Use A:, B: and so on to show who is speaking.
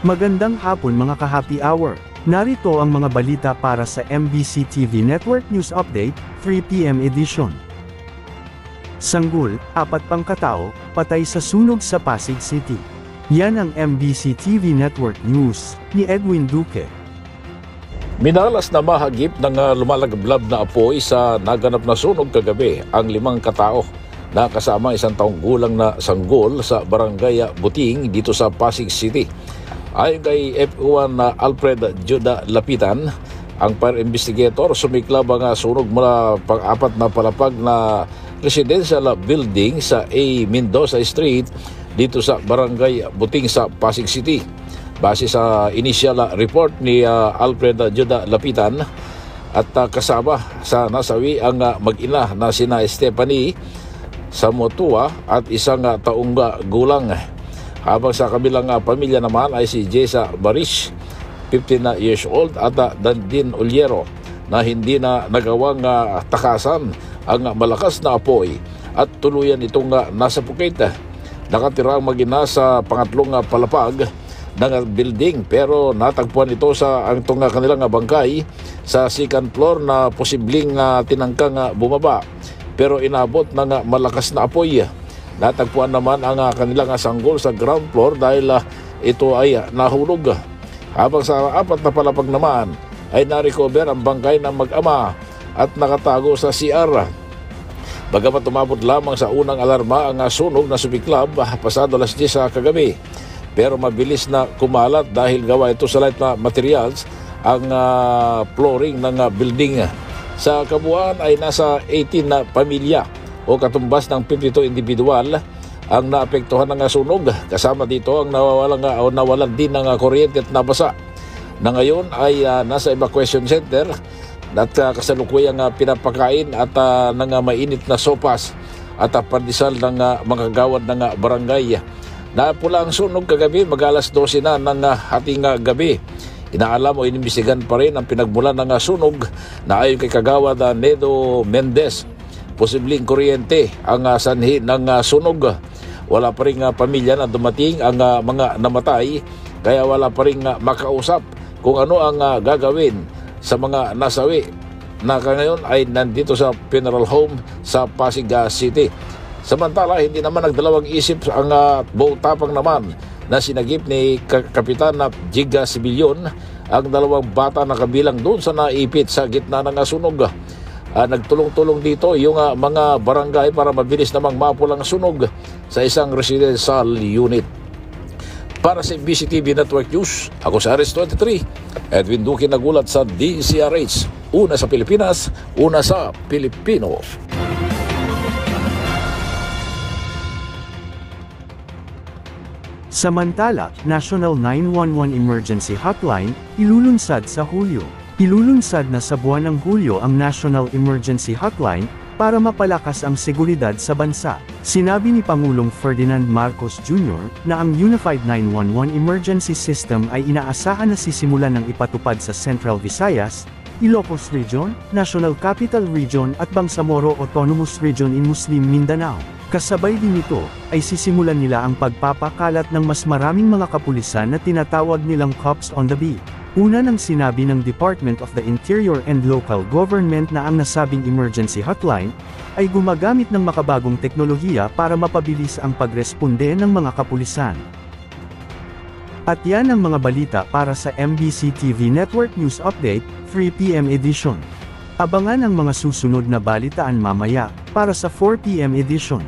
A: Magandang hapon mga ka-happy hour. Narito ang mga balita para sa MBC TV Network News Update, 3 PM edition. Sanggol, 4 pang katao, patay sa sunog sa Pasig City. Yan ang MBC TV Network News, ni Edwin Duque.
B: Minalas na mahagip ng lumalagablab na apoy sa naganap na sunog kagabi ang 5 katao na kasama 1 taong gulang na sanggol sa barangay Buting dito sa Pasig City. Ayon kay F1 na Alfred Juda Lapitan, ang fire investigator, sumiklab ang sunog mula pang-4 na palapag na residential building sa A. Mendoza Street dito sa barangay Buting sa Pasig City. Base sa initial report ni Alfred Juda Lapitan at kasama sa nasawi ang mag-ina na sina Stephanie Samotua at 1 taong gulang. Habang sa kabilang pamilya naman ay si Jessa Barish, 15 years old, at Dandin Uliero na hindi na nagawang takasan ang malakas na apoy at tuluyan itong nasa pukit. Nakatira ang mag-ina sa pangatlong palapag ng building pero natagpuan ito sa ang kanilang bangkay sa second floor na posibleng tinangkang bumaba pero inabot ng malakas na apoy. Natagpuan naman ang kanilang sanggol sa ground floor dahil ito ay nahulog. Habang sa 4 na palapag naman ay na-recover ang bangkay ng mag-ama at nakatago sa CR. Bagamat umabot lamang sa unang alarma ang sunog na sumiklab pasado alas 10 kagabi. Pero mabilis na kumalat dahil gawa ito sa light materials ang flooring ng building. Sa kabuuan ay nasa 18 na pamilya o katumbas ng 52 individual ang naapektuhan ng sunog. Kasama dito ang nawalan din ng kuryente at nabasa. Na ngayon ay nasa evacuation center at kasalukuyang pinapakain at ng mainit na sopas at pandesal ng mga gawad ng barangay. Napula ang sunog kagabi mag-alas 12 na ng hating gabi. Inaalam o inimbestigan pa rin ang pinagmulan ng sunog na ayon kay Kagawad Nedo Mendez, posibleng kuryente ang sanhi ng sunog. Wala pa rin pamilya na dumating ang mga namatay kaya wala pa rin makausap kung ano ang gagawin sa mga nasawi na ngayon ay nandito sa funeral home sa Pasig City. Samantala, hindi naman nagdalawang isip ang buong tapang naman na sinagip ni Kapitan Jiga Sibilyon ang 2 bata na kabilang doon sa naipit sa gitna ng sunog. Nagtulong-tulong dito yung mga barangay para mabilis namang mapulang sunog sa isang residential unit. Para sa MBC-TV Network News, ako sa Aris 23, Edwin Duque nagulat sa DCRH. Una sa Pilipinas, una sa Pilipino.
A: Samantala, National 911 Emergency Hotline, ilulunsad sa Hulyo. Ilulunsad na sa buwan ng Hulyo ang National Emergency Hotline para mapalakas ang seguridad sa bansa. Sinabi ni Pangulong Ferdinand Marcos Jr. na ang Unified 911 Emergency System ay inaasahan na sisimulan ng ipatupad sa Central Visayas, Ilocos Region, National Capital Region at Bangsamoro Autonomous Region in Muslim Mindanao. Kasabay din nito, ay sisimulan nila ang pagpapakalat ng mas maraming mga kapulisan na tinatawag nilang Cops on the Beat. Una nang sinabi ng Department of the Interior and Local Government na ang nasabing emergency hotline ay gumagamit ng makabagong teknolohiya para mapabilis ang pagresponde ng mga kapulisan. At yan ang mga balita para sa MBC TV Network News Update, 3 PM edition. Abangan ang mga susunod na balitaan mamaya para sa 4 PM edition.